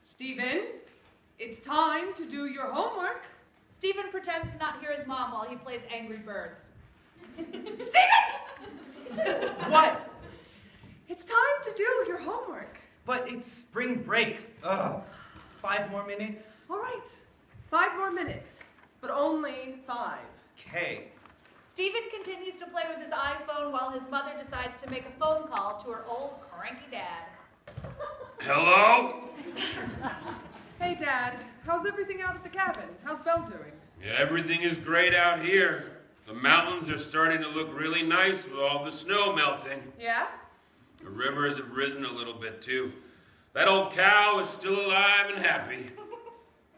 Stephen, it's time to do your homework. Stephen pretends to not hear his mom while he plays Angry Birds. Stephen! What? It's time to do your homework. But it's spring break. Ugh. 5 more minutes? All right, 5 more minutes, but only 5. Okay. Stephen continues to play with his iPhone while his mother decides to make a phone call to her old cranky dad. Hello? Hey, Dad, how's everything out at the cabin? How's Belle doing? Yeah, everything is great out here. The mountains are starting to look really nice with all the snow melting. Yeah? The rivers have risen a little bit too. That old cow is still alive and happy.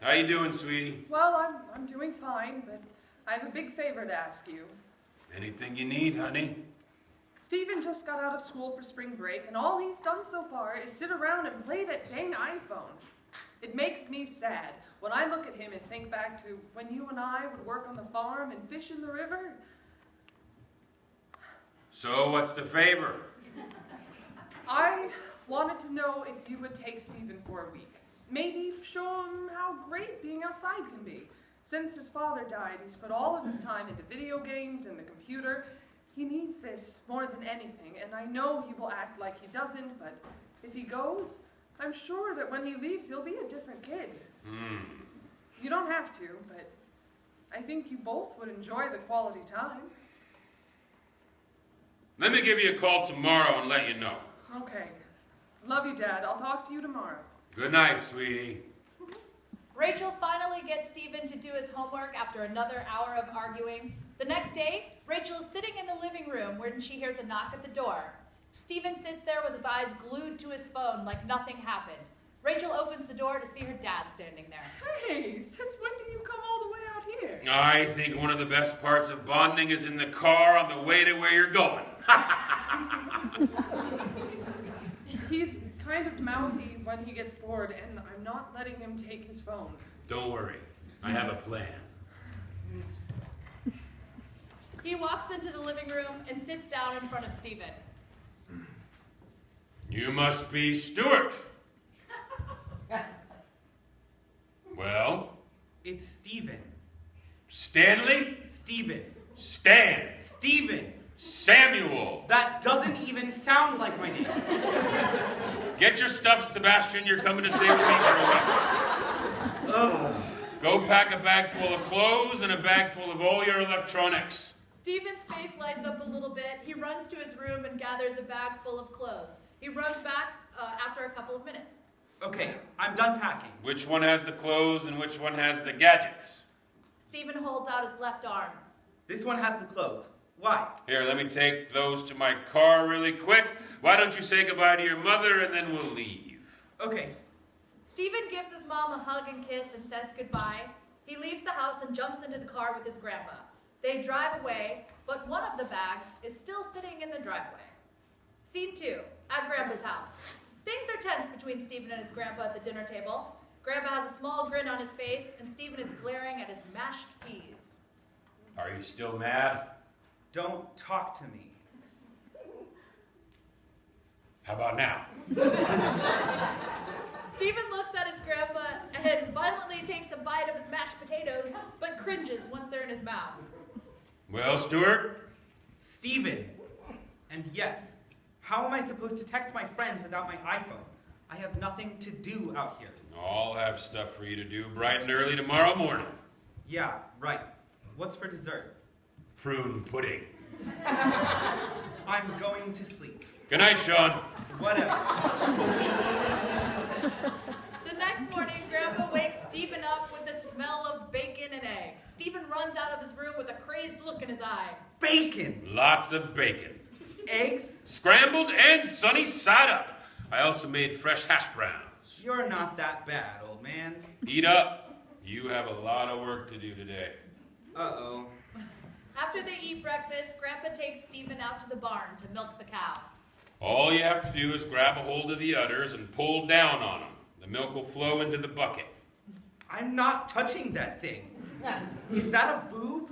How you doing, sweetie? Well, I'm doing fine, but I have a big favor to ask you. Anything you need, honey? Stephen just got out of school for spring break, and all he's done so far is sit around and play that dang iPhone. It makes me sad when I look at him and think back to when you and I would work on the farm and fish in the river. So, what's the favor? I wanted to know if you would take Stephen for a week. Maybe show him how great being outside can be. Since his father died, he's put all of his time into video games and the computer. He needs this more than anything, and I know he will act like he doesn't, but if he goes, I'm sure that when he leaves, he'll be a different kid. You don't have to, but I think you both would enjoy the quality time. Let me give you a call tomorrow and let you know. Okay. Love you, Dad. I'll talk to you tomorrow. Good night, sweetie. Rachel finally gets Stephen to do his homework after another hour of arguing. The next day, Rachel is sitting in the living room when she hears a knock at the door. Stephen sits there with his eyes glued to his phone like nothing happened. Rachel opens the door to see her dad standing there. Hey, since when do you come all the way out here? I think one of the best parts of bonding is in the car on the way to where you're going. He's kind of mouthy when he gets bored, and I'm not letting him take his phone. Don't worry, I have a plan. He walks into the living room and sits down in front of Stephen. You must be Stuart. Well? It's Stephen. Stanley? Stephen. Stan. Stephen. Samuel. That doesn't even sound like my name. Get your stuff, Sebastian. You're coming to stay with me for a week. Ugh. Go pack a bag full of clothes and a bag full of all your electronics. Stephen's face lights up a little bit. He runs to his room and gathers a bag full of clothes. He runs back after a couple of minutes. Okay, I'm done packing. Which one has the clothes and which one has the gadgets? Stephen holds out his left arm. This one has the clothes. Why? Here, let me take those to my car really quick. Why don't you say goodbye to your mother and then we'll leave? Okay. Stephen gives his mom a hug and kiss and says goodbye. He leaves the house and jumps into the car with his grandpa. They drive away, but one of the bags is still sitting in the driveway. Scene 2, at Grandpa's house. Things are tense between Stephen and his grandpa at the dinner table. Grandpa has a small grin on his face, and Stephen is glaring at his mashed peas. Are you still mad? Don't talk to me. How about now? Stephen looks at his grandpa and violently takes a bite of his mashed potatoes, but cringes once they're in his mouth. Well, Stuart? Stephen. And yes, how am I supposed to text my friends without my iPhone? I have nothing to do out here. I'll have stuff for you to do bright and early tomorrow morning. Yeah, right. What's for dessert? Prune pudding. I'm going to sleep. Good night, Sean. Whatever. The next morning, Grandpa wakes Stephen up with the smell of bacon and eggs. Stephen runs out of his room with a crazed look in his eye. Bacon! Lots of bacon. Eggs? Scrambled and sunny side up. I also made fresh hash browns. You're not that bad, old man. Eat up. You have a lot of work to do today. Uh-oh. After they eat breakfast, Grandpa takes Stephen out to the barn to milk the cow. All you have to do is grab a hold of the udders and pull down on them. The milk will flow into the bucket. I'm not touching that thing. Is that a boob?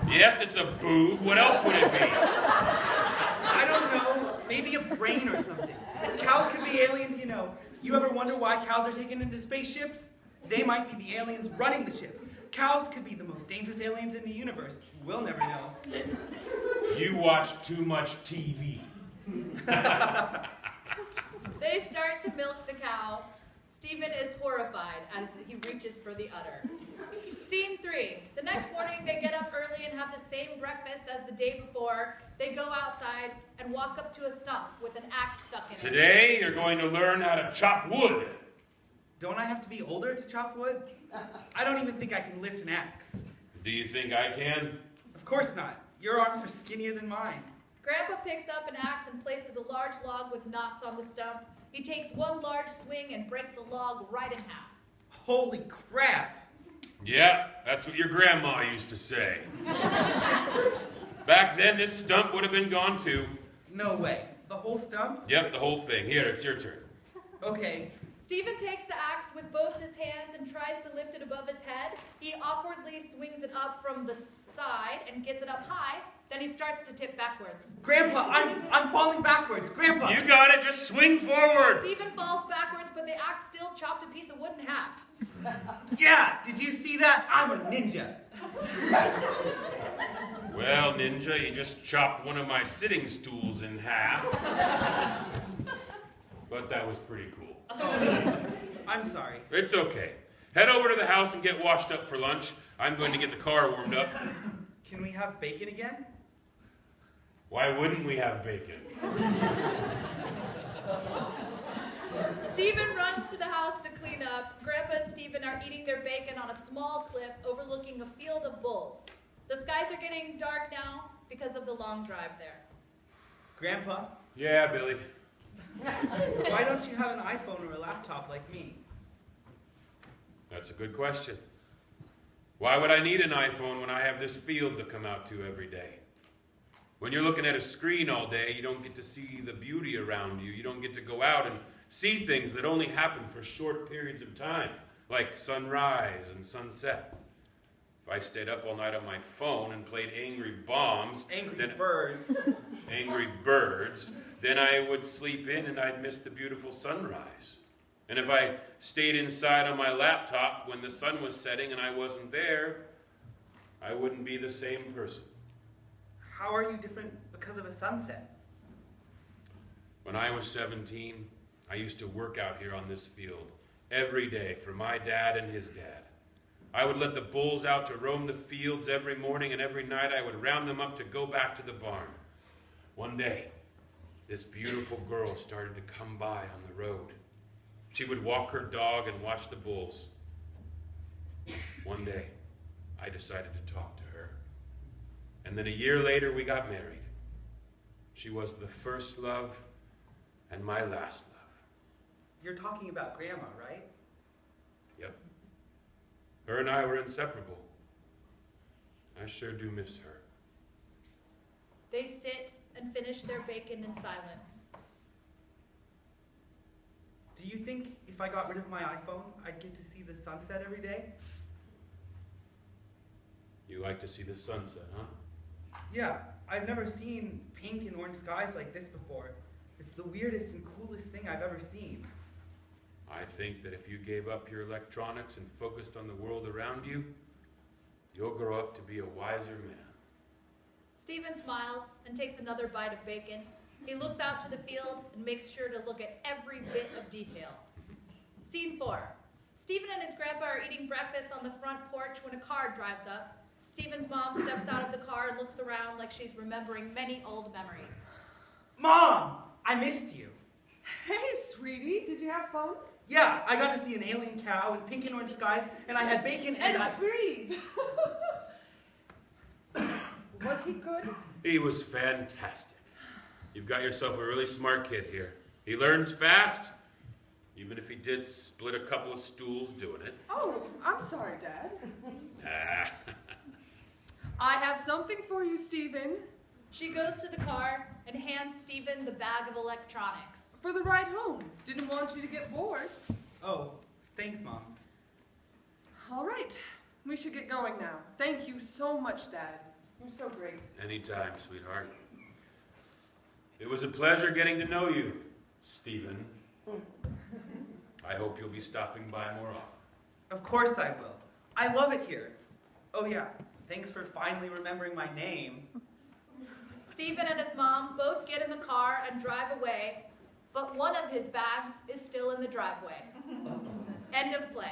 Yes, it's a boob. What else would it be? I don't know. Maybe a brain or something. Cows could be aliens, you know. You ever wonder why cows are taken into spaceships? They might be the aliens running the ships. Cows could be the most dangerous aliens in the universe. We'll never know. You watch too much TV. They start to milk the cow. Stephen is horrified as he reaches for the udder. Scene 3. The next morning, they get up early and have the same breakfast as the day before. They go outside and walk up to a stump with an axe stuck in it. Today, you're going to learn how to chop wood. Don't I have to be older to chop wood? I don't even think I can lift an axe. Do you think I can? Of course not. Your arms are skinnier than mine. Grandpa picks up an axe and places a large log with knots on the stump. He takes one large swing and breaks the log right in half. Holy crap! Yeah, that's what your grandma used to say. Back then, this stump would have been gone too. No way. The whole stump? Yep, the whole thing. Here, it's your turn. Okay. Stephen takes the axe with both his hands and tries to lift it above his head. He awkwardly swings it up from the side and gets it up high. Then he starts to tip backwards. Grandpa, I'm falling backwards. Grandpa! You got it, just swing forward. Stephen falls backwards, but the axe still chopped a piece of wood in half. Yeah, did you see that? I'm a ninja. Well, Ninja, you just chopped one of my sitting stools in half. But that was pretty cool. Oh, I'm sorry. It's okay. Head over to the house and get washed up for lunch. I'm going to get the car warmed up. Can we have bacon again? Why wouldn't we have bacon? Stephen runs to the house to clean up. Grandpa and Stephen are eating their bacon on a small cliff overlooking a field of bulls. The skies are getting dark now because of the long drive there. Grandpa, Yeah, Billy. why don't you have an iPhone or a laptop like me? That's a good question. Why would I need an iPhone when I have this field to come out to every day? When you're looking at a screen all day, you don't get to see the beauty around you. You don't get to go out and see things that only happen for short periods of time, like sunrise and sunset. If I stayed up all night on my phone and played Angry Bombs... Angry Birds. Angry Birds, then I would sleep in and I'd miss the beautiful sunrise. And if I stayed inside on my laptop when the sun was setting and I wasn't there, I wouldn't be the same person. How are you different because of a sunset? When I was 17, I used to work out here on this field every day for my dad and his dad. I would let the bulls out to roam the fields every morning, and every night I would round them up to go back to the barn. One day, this beautiful girl started to come by on the road. She would walk her dog and watch the bulls. One day, I decided to talk to her. And then a year later, we got married. She was the first love and my last love. You're talking about Grandma, right? Yep. Her and I were inseparable. I sure do miss her. They sit and finish their bacon in silence. Do you think if I got rid of my iPhone, I'd get to see the sunset every day? You like to see the sunset, huh? Yeah, I've never seen pink and orange skies like this before. It's the weirdest and coolest thing I've ever seen. I think that if you gave up your electronics and focused on the world around you, you'll grow up to be a wiser man. Stephen smiles and takes another bite of bacon. He looks out to the field and makes sure to look at every bit of detail. Scene 4. Stephen and his grandpa are eating breakfast on the front porch when a car drives up. Stephen's mom steps out of the car and looks around like she's remembering many old memories. Mom! I missed you. Hey, sweetie, did you have fun? Yeah, I got to see an alien cow and pink and orange skies, and I had bacon and breathe. Was he good? He was fantastic. You've got yourself a really smart kid here. He learns fast, even if he did split a couple of stools doing it. Oh, I'm sorry, Dad. Ah. I have something for you, Stephen. She goes to the car and hands Stephen the bag of electronics. For the ride home. Didn't want you to get bored. Oh, thanks, Mom. All right, we should get going now. Thank you so much, Dad. You're so great. Anytime, sweetheart. It was a pleasure getting to know you, Stephen. I hope you'll be stopping by more often. Of course I will. I love it here. Oh yeah, thanks for finally remembering my name. Stephen and his mom both get in the car and drive away, but one of his bags is still in the driveway. End of play.